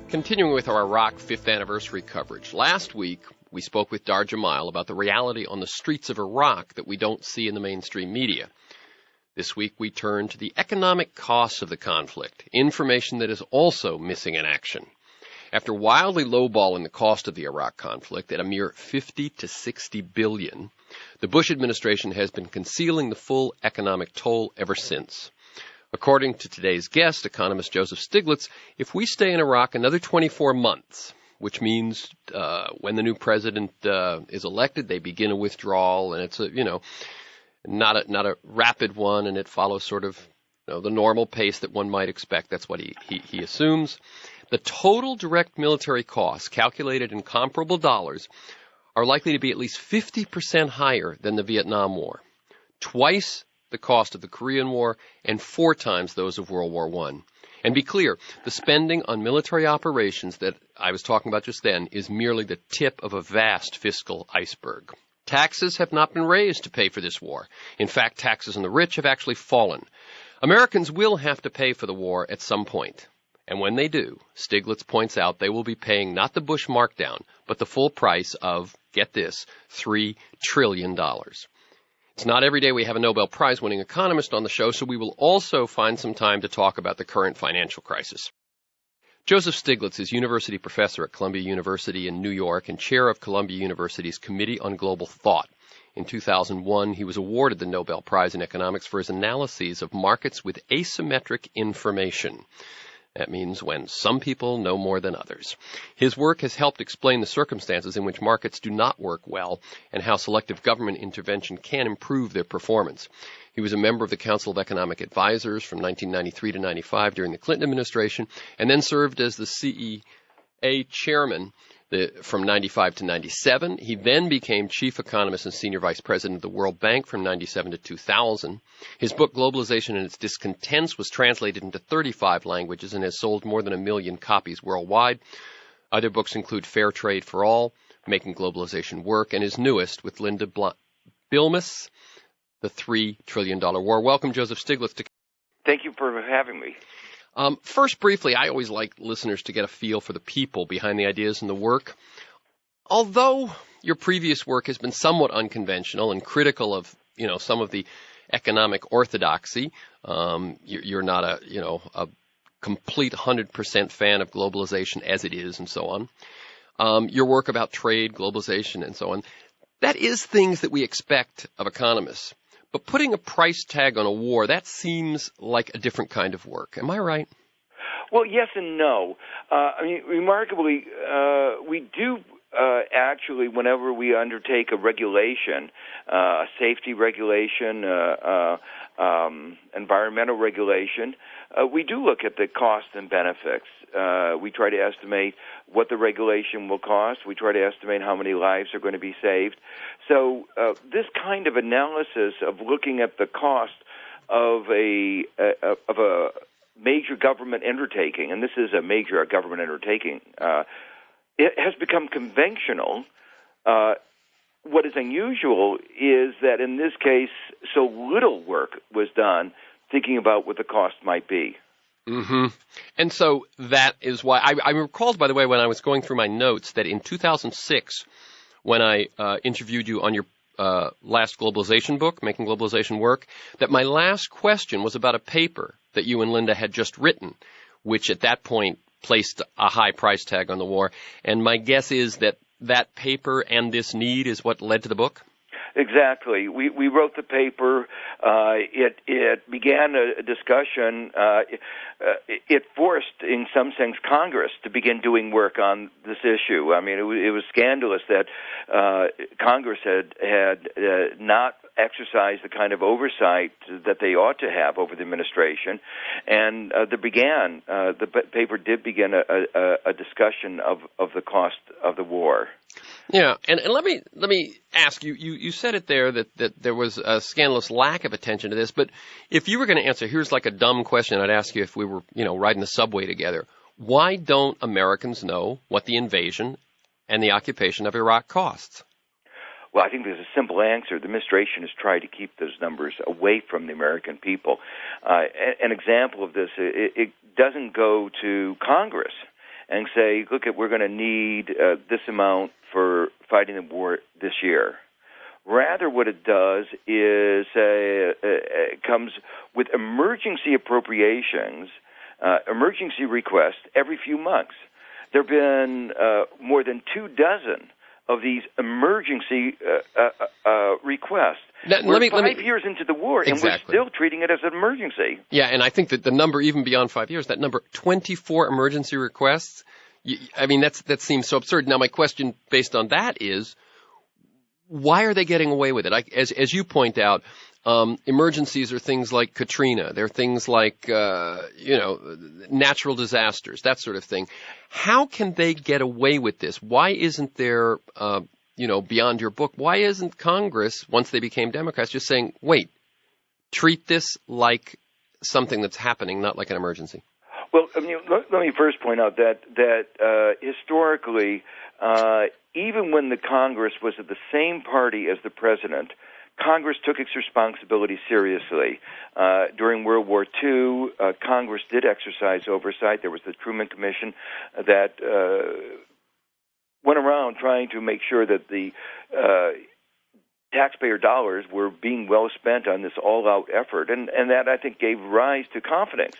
Continuing with our Iraq 5th anniversary coverage, last week we spoke with Dar Jamal about the reality on the streets of Iraq that we don't see in the mainstream media. This week we turn to the economic costs of the conflict, information that is also missing in action. After wildly lowballing the cost of the Iraq conflict at a mere $50 to $60 billion, the Bush administration has been concealing the full economic toll ever since. According to today's guest, economist Joseph Stiglitz, if we stay in Iraq another 24 months, which means when the new president is elected, they begin a withdrawal, and it's not a rapid one, and it follows sort of the normal pace that one might expect. That's what he assumes. The total direct military costs, calculated in comparable dollars, are likely to be at least 50% higher than the Vietnam War, twice the cost of the Korean War, and 4 times those of World War I. And be clear, the spending on military operations that I was talking about just then is merely the tip of a vast fiscal iceberg. Taxes have not been raised to pay for this war. In fact, taxes on the rich have actually fallen. Americans will have to pay for the war at some point. And when they do, Stiglitz points out they will be paying not the Bush markdown, but the full price of, get this, $3 trillion. It's not every day we have a Nobel Prize winning economist on the show, so we will also find some time to talk about the current financial crisis. Joseph Stiglitz is university professor at Columbia University in New York and chair of Columbia University's Committee on Global Thought. In 2001, he was awarded the Nobel Prize in Economics for his analyses of markets with asymmetric information. That means when some people know more than others. His work has helped explain the circumstances in which markets do not work well and how selective government intervention can improve their performance. He was a member of the Council of Economic Advisors from 1993 to 95 during the Clinton administration, and then served as the CEA chairman from 95 to 97. He then became chief economist and senior vice president of the World Bank from 97 to 2000. His book, Globalization and Its Discontents, was translated into 35 languages and has sold more than 1 million copies worldwide. Other books include Fair Trade for All, Making Globalization Work, and his newest with Linda Bilmes, The $3 Trillion War. Welcome, Joseph Stiglitz. Thank you for having me. First, briefly, I always like listeners to get a feel for the people behind the ideas and the work. Although your previous work has been somewhat unconventional and critical of, some of the economic orthodoxy, you're not a complete 100% fan of globalization as it is and so on. Your work about trade, globalization, and so on, that is things that we expect of economists. But putting a price tag on a war, that seems like a different kind of work. Am I right? Well, yes and no. Remarkably, we do actually, whenever we undertake a regulation, a safety regulation, environmental regulation, we do look at the costs and benefits. We try to estimate what the regulation will cost. We try to estimate how many lives are going to be saved. So this kind of analysis of looking at the cost of a major government undertaking, and this is a major government undertaking, it has become conventional. What is unusual is that in this case, so little work was done thinking about what the cost might be. Mm-hmm. And so that is why I recalled, by the way, when I was going through my notes, that in 2006, when I interviewed you on your last globalization book, Making Globalization Work, that my last question was about a paper that you and Linda had just written, which at that point placed a high price tag on the war. And my guess is that that paper and this need is what led to the book? Exactly. We wrote the paper. It began a discussion. It forced, in some sense, Congress to begin doing work on this issue. I mean, it was scandalous that Congress had not exercised the kind of oversight that they ought to have over the administration, and the paper did begin a discussion of the cost of the war. Yeah, and let me ask you. You said it there that there was a scandalous lack of attention to this. But if you were going to answer, here's like a dumb question I'd ask you if we were riding the subway together. Why don't Americans know what the invasion and the occupation of Iraq costs? Well, I think there's a simple answer. The administration has tried to keep those numbers away from the American people. An example of this, it doesn't go to Congress. and say, look, we're going to need this amount for fighting the war this year. Rather, what it does is it comes with emergency appropriations, emergency requests every few months. There have been more than 24 of these emergency requests. We're 5 years into the war, and we're still treating it as an emergency. Yeah, and I think that the number, even beyond 5 years, that number, 24 emergency requests, I mean, that seems so absurd. Now, my question based on that is, why are they getting away with it? As you point out, emergencies are things like Katrina. They're things like, natural disasters, that sort of thing. How can they get away with this? Why isn't there, beyond your book, why isn't Congress, once they became Democrats, just saying, wait, treat this like something that's happening, not like an emergency? Well, I mean, let me first point out that historically, even when the Congress was of the same party as the president, Congress took its responsibility seriously. During World War II, Congress did exercise oversight. There was the Truman Commission that went around trying to make sure that the taxpayer dollars were being well spent on this all-out effort, and that, I think, gave rise to confidence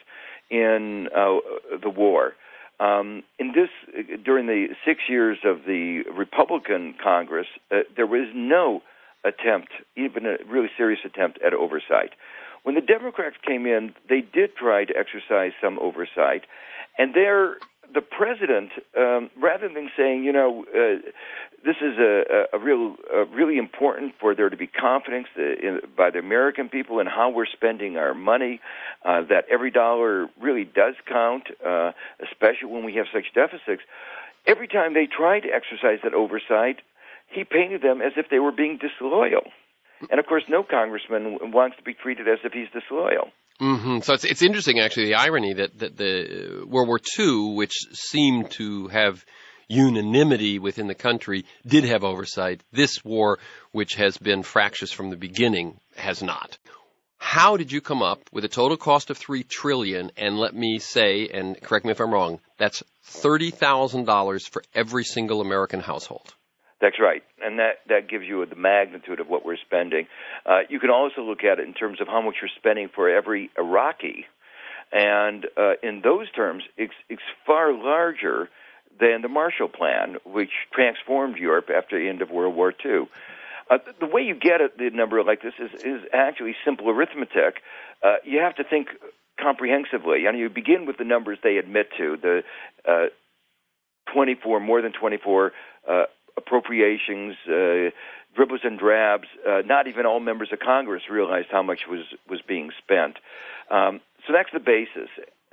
in the war. During the 6 years of the Republican Congress, there was no attempt, even a really serious attempt at oversight. When the Democrats came in, they did try to exercise some oversight, and the president, rather than saying, this is really important for there to be confidence by the American people in how we're spending our money, that every dollar really does count, especially when we have such deficits. Every time they tried to exercise that oversight, he painted them as if they were being disloyal. And, of course, no congressman wants to be treated as if he's disloyal. Mm-hmm. So it's interesting, actually, the irony that the World War II, which seemed to have unanimity within the country, did have oversight. This war, which has been fractious from the beginning, has not. How did you come up with a total cost of $3 trillion? And let me say, and correct me if I'm wrong, that's $30,000 for every single American household. That's right, and that gives you the magnitude of what we're spending. You can also look at it in terms of how much you're spending for every Iraqi, and in those terms, it's far larger than the Marshall Plan, which transformed Europe after the end of World War II. The way you get the number like this is actually simple arithmetic. You have to think comprehensively, and you begin with the numbers they admit to, the more than 24 appropriations, dribbles and drabs. Not even all members of Congress realized how much was being spent. So that's the basis.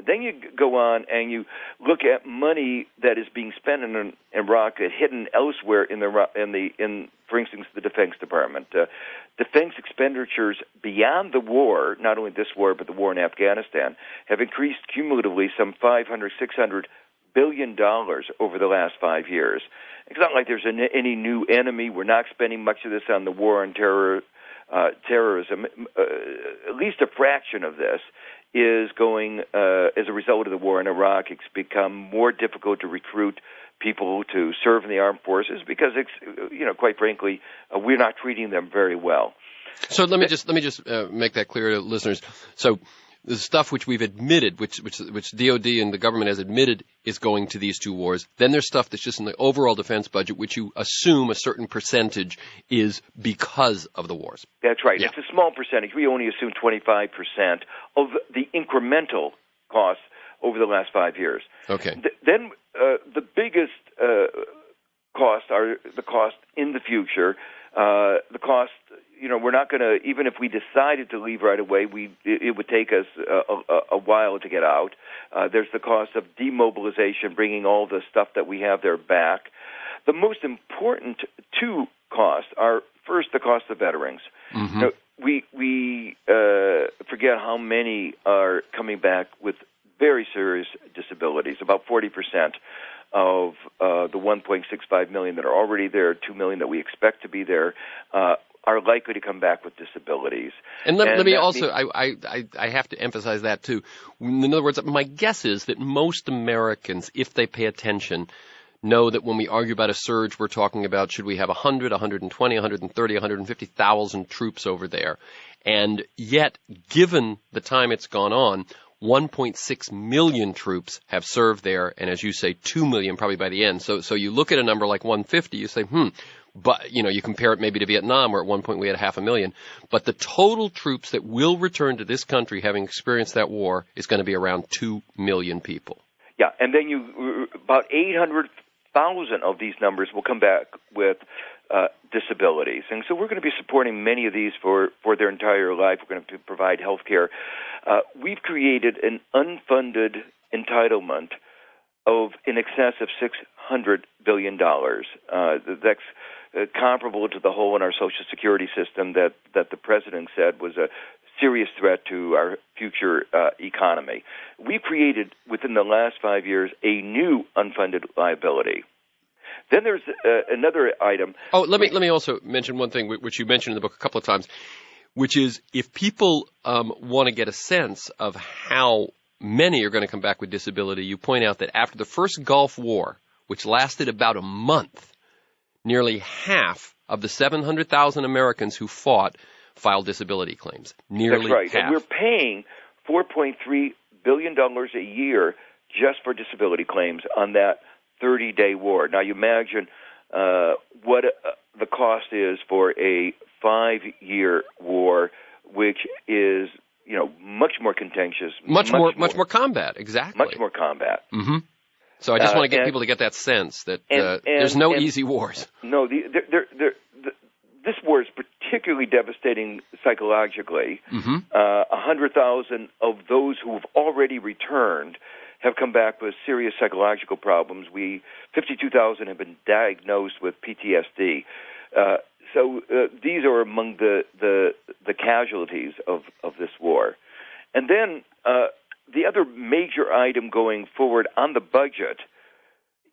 Then you go on and you look at money that is being spent in Iraq hidden elsewhere in for instance, the Defense Department. Defense expenditures beyond the war, not only this war but the war in Afghanistan, have increased cumulatively some $500-600 billion over the last 5 years. It's not like there's any new enemy. We're not spending much of this on the war on terrorism. At least a fraction of this is going as a result of the war in Iraq. It's become more difficult to recruit people to serve in the armed forces because it's, quite frankly, we're not treating them very well. So let me just make that clear to listeners. So the stuff which we've admitted, which DOD and the government has admitted is going to these two wars. Then there's stuff that's just in the overall defense budget, which you assume a certain percentage is because of the wars. That's right. Yeah. It's a small percentage. We only assume 25% of the incremental costs over the last 5 years. Okay. Then the biggest costs are the cost in the future. The cost, we're not going to, even if we decided to leave right away, it would take us a while to get out. There's the cost of demobilization, bringing all the stuff that we have there back. The most important two costs are, first, the cost of veterans. Mm-hmm. Now, we forget how many are coming back with very serious disabilities, about 40% of the 1.65 million that are already there, 2 million that we expect to be there, are likely to come back with disabilities. And let me also, I have to emphasize that too. In other words, my guess is that most Americans, if they pay attention, know that when we argue about a surge, we're talking about should we have 100, 120, 130, 150,000 troops over there. And yet, given the time it's gone on, 1.6 million troops have served there, and as you say, 2 million probably by the end. So you look at a number like 150, you say, but, you compare it maybe to Vietnam, where at one point we had 500,000. But the total troops that will return to this country, having experienced that war, is going to be around 2 million people. Yeah, and then about 800,000 of these numbers will come back with disabilities. And so we're going to be supporting many of these for their entire life. We're going to provide health care. We've created an unfunded entitlement of in excess of $600 billion. That's comparable to the hole in our Social Security system that the President said was a serious threat to our future economy. We've created, within the last 5 years, a new unfunded liability. Then there's another item. Oh, let me also mention one thing, which you mentioned in the book a couple of times, which is if people want to get a sense of how many are going to come back with disability, you point out that after the first Gulf War, which lasted about a month, nearly half of the 700,000 Americans who fought filed disability claims. Nearly That's right. half. And we're paying $4.3 billion a year just for disability claims on that 30-day war. Now, you imagine what the cost is for a 5-year war, which is, much more contentious. Much more combat, exactly. Much more combat. Mm-hmm. So I just want to get people to get that sense that there's no easy wars. No, this war is particularly devastating psychologically. 100,000 of those who have already returned have come back with serious psychological problems. 52,000 have been diagnosed with PTSD. So these are among the casualties of this war. And then the other major item going forward on the budget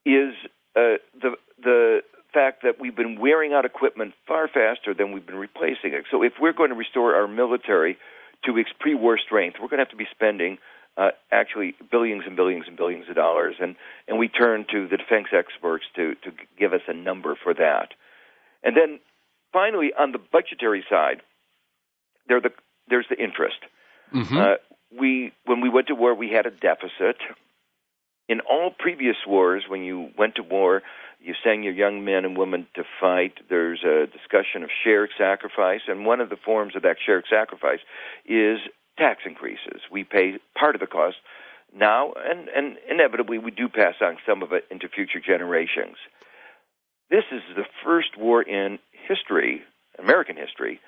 is the fact that we've been wearing out equipment far faster than we've been replacing it. So if we're going to restore our military to its pre-war strength, we're going to have to be spending actually billions and billions and billions of dollars. And we turn to the defense experts to give us a number for that. And then finally, on the budgetary side, there's the interest. When we went to war, we had a deficit. In all previous wars, when you went to war, you send your young men and women to fight. There's a discussion of shared sacrifice, and one of the forms of that shared sacrifice is tax increases. We pay part of the cost now, and inevitably we do pass on some of it into future generations. This is the first war in history, American history,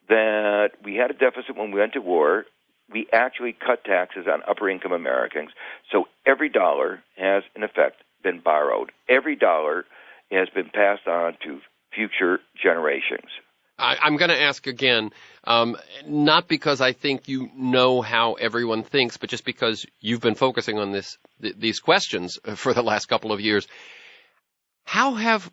that we had a deficit when we went to war. We actually cut taxes on upper-income Americans. So every dollar has, in effect, been borrowed. Every dollar has been passed on to future generations. I'm going to ask again, not because I think you know how everyone thinks, but just because you've been focusing on these questions for the last couple of years. How have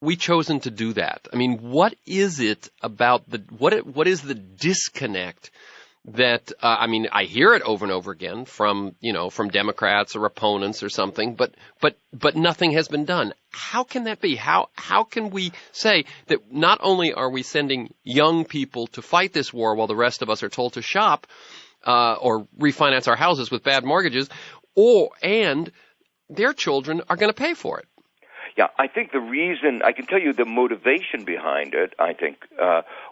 we chosen to do that? I mean, what is it about what is the disconnect that, I hear it over and over again from Democrats or opponents or something, but nothing has been done. How can that be? How can we say that not only are we sending young people to fight this war while the rest of us are told to shop, or refinance our houses with bad mortgages, and their children are going to pay for it? Yeah, I think the reason, I can tell you the motivation behind it, I think,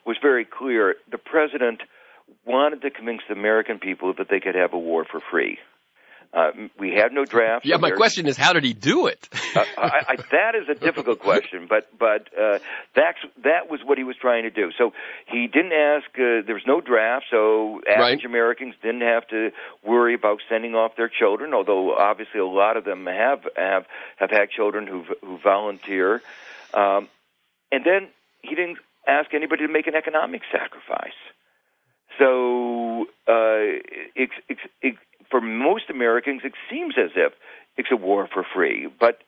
was very clear. The president wanted to convince the American people that they could have a war for free. We had no draft. Yeah, my question is, how did he do it? That is a difficult question, but that was what he was trying to do. So he didn't ask. There was no draft, so average Americans didn't have to worry about sending off their children. Although obviously a lot of them have had children who volunteer, and then he didn't ask anybody to make an economic sacrifice. So for most Americans, it seems as if it's a war for free. But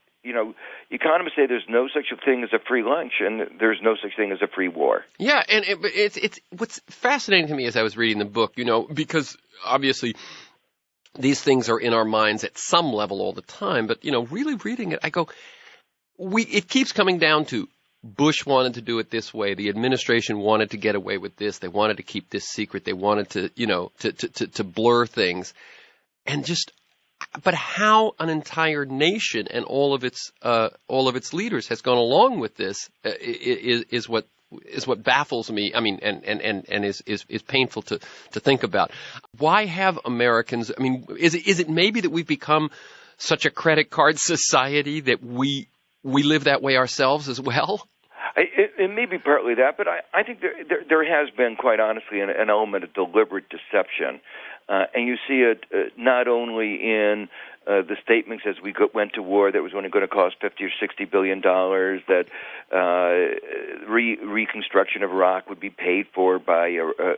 economists say there's no such a thing as a free lunch, and there's no such thing as a free war. Yeah, and it's what's fascinating to me as I was reading the book, because obviously these things are in our minds at some level all the time, but really reading it, I go, it keeps coming down to Bush wanted to do it this way. The administration wanted to get away with this. They wanted to keep this secret. They wanted to, to blur things, and but how an entire nation and all of its leaders has gone along with this is what baffles me. I mean, and is painful to think about. Why have Americans? I mean, is it maybe that we've become such a credit card society that we live that way ourselves as well? It may be partly that, but I think there has been, quite honestly, an element of deliberate deception. And you see it not only in the statements as we went to war that was only going to cost $50 or $60 billion, that reconstruction of Iraq would be paid for by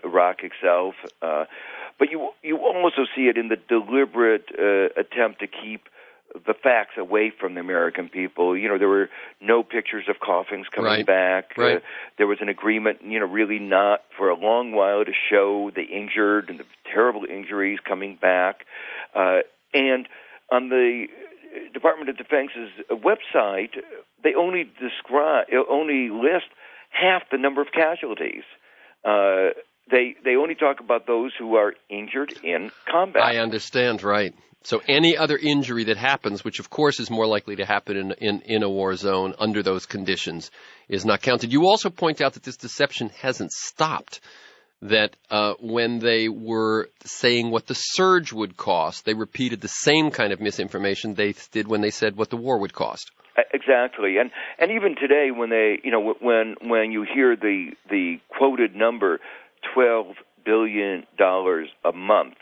Iraq itself, but you also see it in the deliberate attempt to keep the facts away from the American people. There were no pictures of coffins coming back. Right. There was an agreement, really not for a long while to show the injured and the terrible injuries coming back. And on the Department of Defense's website, they only list half the number of casualties. They only talk about those who are injured in combat. I understand, right. So any other injury that happens, which of course is more likely to happen in a war zone under those conditions, is not counted. You also point out that this deception hasn't stopped, that when they were saying what the surge would cost, they repeated the same kind of misinformation they did when they said what the war would cost. Exactly, and even today, when they, when you hear the quoted number, $12 billion a month,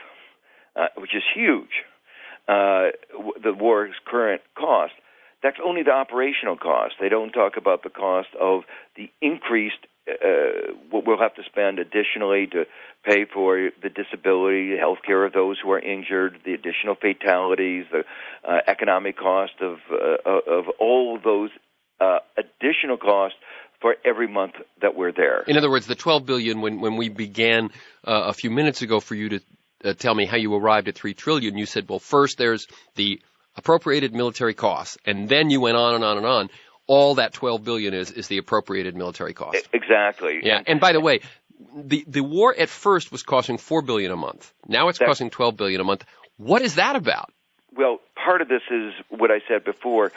which is huge. The war's current cost, that's only the operational cost. They don't talk about the cost of the increased, what we'll have to spend additionally to pay for the disability, the health care of those who are injured, the additional fatalities, the economic cost of all of those additional costs for every month that we're there. In other words, the $12 billion, when we began a few minutes ago for you to tell me how you arrived at $3 trillion, you said, well, first there's the appropriated military costs, and then you went on and on and on. All that $12 billion is the appropriated military cost. Exactly. Yeah, and by the way, the war at first was costing $4 billion a month. Now it's costing $12 billion a month. What is that about? Well, part of this is what I said before.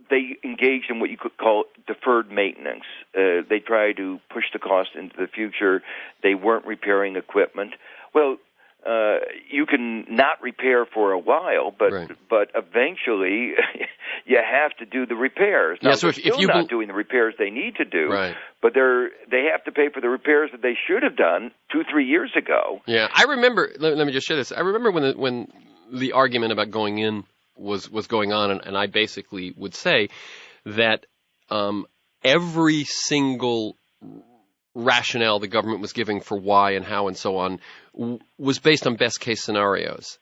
They engaged in what you could call deferred maintenance. They tried to push the cost into the future. They weren't repairing equipment. Well, you can not repair for a while, but eventually you have to do the repairs. Now, so they're still not doing the repairs they need to do, but they have to pay for the repairs that they should have done 2-3 years ago. Yeah, I remember. Let me just share this. I remember when the argument about going in was going on, and I basically would say that every single rationale the government was giving for why and how and so on was based on best case scenarios,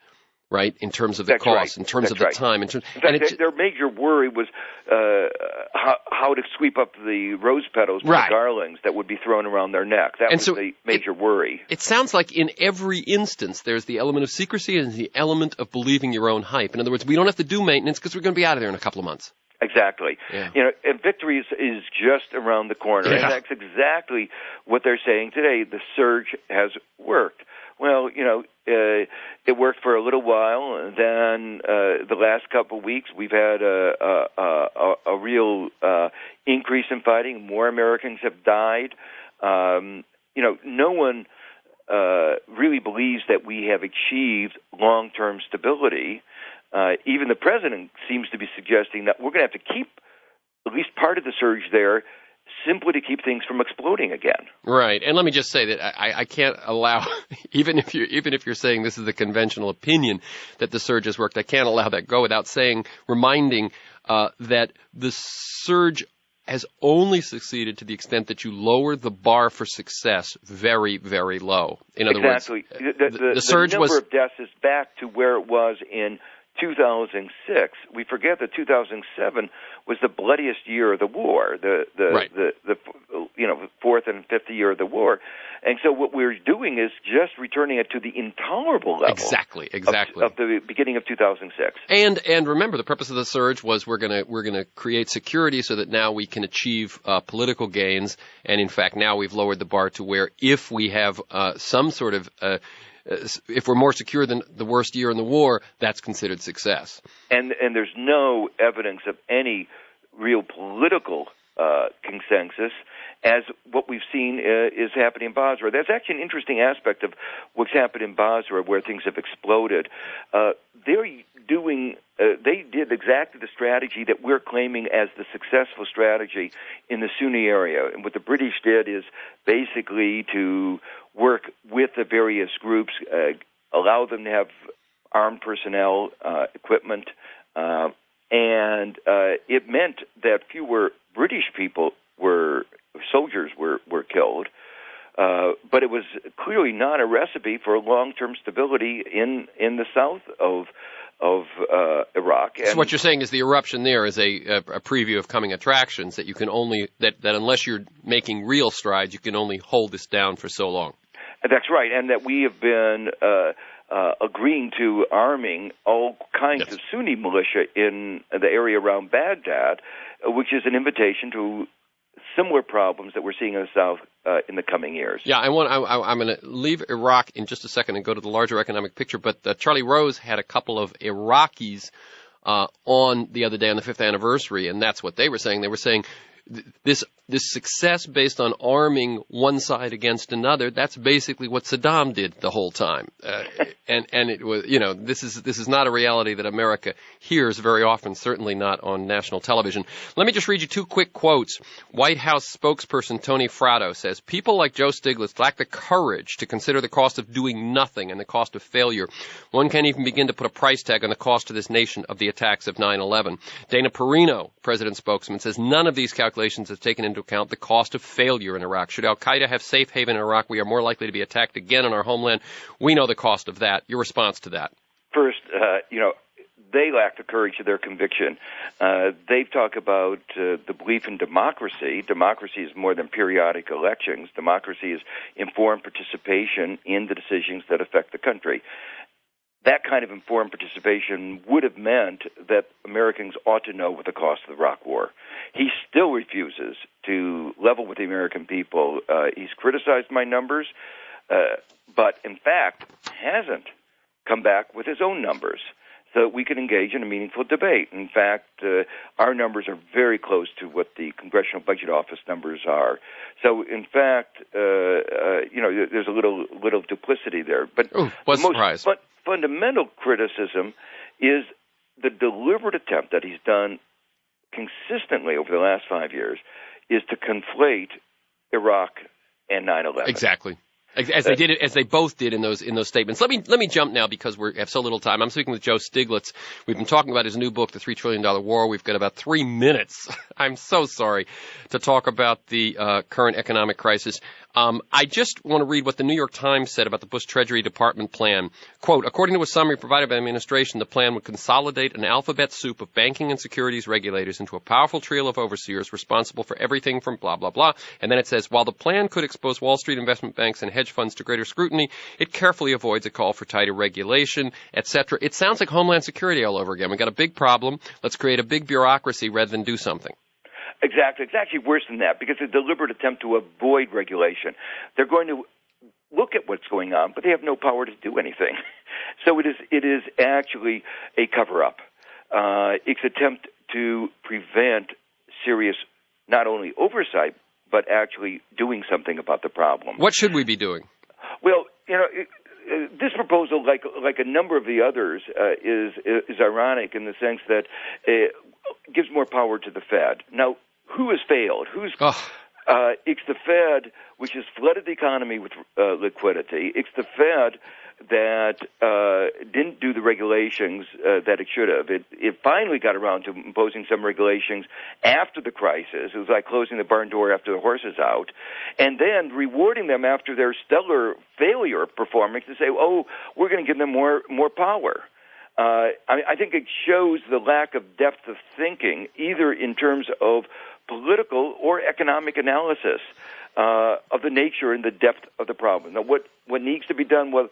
right? In terms of the cost, in terms of the time. In fact, their major worry was how to sweep up the rose petals from the garlands that would be thrown around their neck. That was the major worry. It sounds like in every instance there's the element of secrecy and the element of believing your own hype. In other words, we don't have to do maintenance because we're going to be out of there in a couple of months. Exactly. Yeah. And victory is just around the corner. Yeah. And that's exactly what they're saying today. The surge has worked. Well, it worked for a little while, and then the last couple of weeks we've had a real increase in fighting. More Americans have died. No one really believes that we have achieved long-term stability. Even the president seems to be suggesting that we're going to have to keep at least part of the surge there simply to keep things from exploding again. Right. And let me just say that I can't allow, even if you're saying this is the conventional opinion that the surge has worked, I can't allow that go without reminding that the surge has only succeeded to the extent that you lower the bar for success very, very low. In other words, the surge the number of deaths is back to where it was in 2006, we forget that 2007 was the bloodiest year of the war, the fourth and fifth year of the war, and so what we're doing is just returning it to the intolerable level. Exactly. Of the beginning of 2006. And remember, the purpose of the surge was we're gonna create security so that now we can achieve political gains, and in fact now we've lowered the bar to where if we have some sort of if we're more secure than the worst year in the war, that's considered success. And there's no evidence of any real political consensus as what we've seen is happening in Basra. That's actually an interesting aspect of what's happened in Basra, where things have exploded. They did exactly the strategy that we're claiming as the successful strategy in the Sunni area. And what the British did is basically to work with the various groups, allow them to have armed personnel, equipment, and it meant that fewer British soldiers were killed. But it was clearly not a recipe for long-term stability in the south of Iraq. So what you're saying is the eruption there is a preview of coming attractions that you can only that unless you're making real strides, you can only hold this down for so long. That's right, and that we have been agreeing to arming all kinds of Sunni militia in the area around Baghdad, which is an invitation to similar problems that we're seeing in the south in the coming years. Yeah, I'm going to leave Iraq in just a second and go to the larger economic picture, but Charlie Rose had a couple of Iraqis on the other day on the 5th anniversary, and that's what they were saying. They were saying this success based on arming one side against another, that's basically what Saddam did the whole time. And it was, this is not a reality that America hears very often, certainly not on national television. Let me just read you two quick quotes. White House spokesperson Tony Fratto says, people like Joe Stiglitz lack the courage to consider the cost of doing nothing and the cost of failure. One can't even begin to put a price tag on the cost to this nation of the attacks of 9/11. Dana Perino, president's spokesman, says none of these calculations have taken into account the cost of failure in Iraq. Should al-Qaeda have safe haven in Iraq, we are more likely to be attacked again in our homeland. We know the cost of that. Your response to that? First, they lack the courage of their conviction. They've talked about the belief in democracy. Democracy is more than periodic elections. Democracy is informed participation in the decisions that affect the country. That kind of informed participation would have meant that Americans ought to know what the cost of the Iraq War. He still refuses to level with the American people. He's criticized my numbers, but in fact hasn't come back with his own numbers so that we can engage in a meaningful debate. In fact, our numbers are very close to what the Congressional Budget Office numbers are. So, in fact, there's a little duplicity there. But what surprise! But fundamental criticism is the deliberate attempt that he's done consistently over the last 5 years is to conflate Iraq and 9/11. Exactly. As they both did in those statements. Let me jump now because we have so little time. I'm speaking with Joe Stiglitz. We've been talking about his new book, The $3 Trillion War. We've got about 3 minutes. I'm so sorry to talk about the current economic crisis. I just want to read what the New York Times said about the Bush Treasury Department plan. Quote, according to a summary provided by the administration, the plan would consolidate an alphabet soup of banking and securities regulators into a powerful trio of overseers responsible for everything from blah, blah, blah. And then it says, while the plan could expose Wall Street investment banks and hedge funds to greater scrutiny, it carefully avoids a call for tighter regulation, etc. It sounds like Homeland Security all over again. We've got a big problem. Let's create a big bureaucracy rather than do something. Exactly. It's actually worse than that because it's a deliberate attempt to avoid regulation. They're going to look at what's going on, but they have no power to do anything. So it is actually a cover-up. It's an attempt to prevent serious, not only oversight, but actually doing something about the problem. What should we be doing? Well, this proposal, like a number of the others, is ironic in the sense that it gives more power to the Fed. Now, who has failed? It's the Fed, which has flooded the economy with liquidity. It's the Fed that didn't do the regulations that it should have. It finally got around to imposing some regulations after the crisis. It was like closing the barn door after the horse is out, and then rewarding them after their stellar failure performance to say, oh, we're going to give them more power. I think it shows the lack of depth of thinking, either in terms of political or economic analysis of the nature and the depth of the problem. Now, what needs to be done? Well,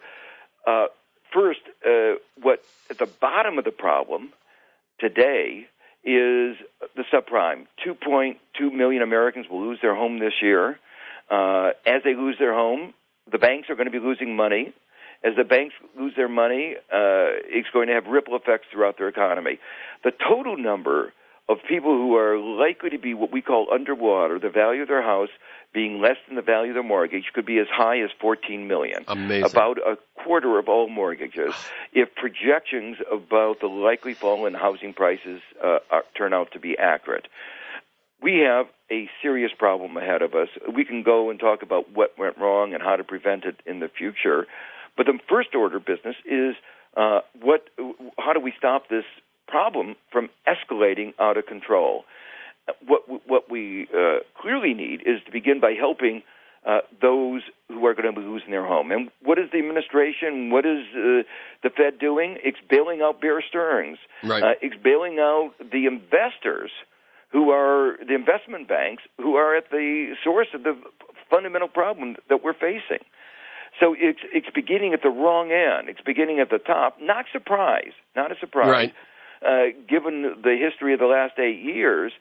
first, what at the bottom of the problem today is the subprime. 2.2 million Americans will lose their home this year. As they lose their home, the banks are going to be losing money. As the banks lose their money, it's going to have ripple effects throughout their economy. The total number of people who are likely to be what we call underwater, the value of their house being less than the value of their mortgage, could be as high as 14 million. Amazing. About a quarter of all mortgages, if projections about the likely fall in housing prices turn out to be accurate. We have a serious problem ahead of us. We can go and talk about what went wrong and how to prevent it in the future, but the first order business is how do we stop this problem from escalating out of control? What we clearly need is to begin by helping those who are going to be losing their home. And what is the administration, what is the Fed doing? It's bailing out Bear Stearns. Right. It's bailing out the investors who are the investment banks who are at the source of the fundamental problem that we're facing. So it's beginning at the wrong end. It's beginning at the top. Not a surprise. Right. Given the history of the last 8 years,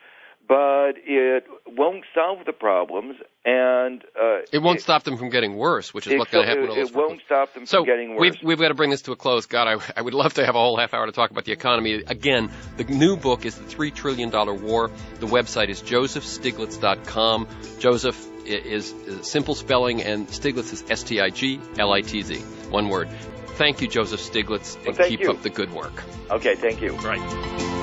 but it won't solve the problems, and it won't stop them from getting worse, which is what's going to happen. It won't stop them from getting worse. We've got to bring this to a close. God, I would love to have a whole half hour to talk about the economy. Again, the new book is The $3 Trillion War. The website is josephstiglitz.com. Joseph is simple spelling, and Stiglitz is Stiglitz. One word. Thank you, Joseph Stiglitz, and keep up the good work. Okay, thank you. Right.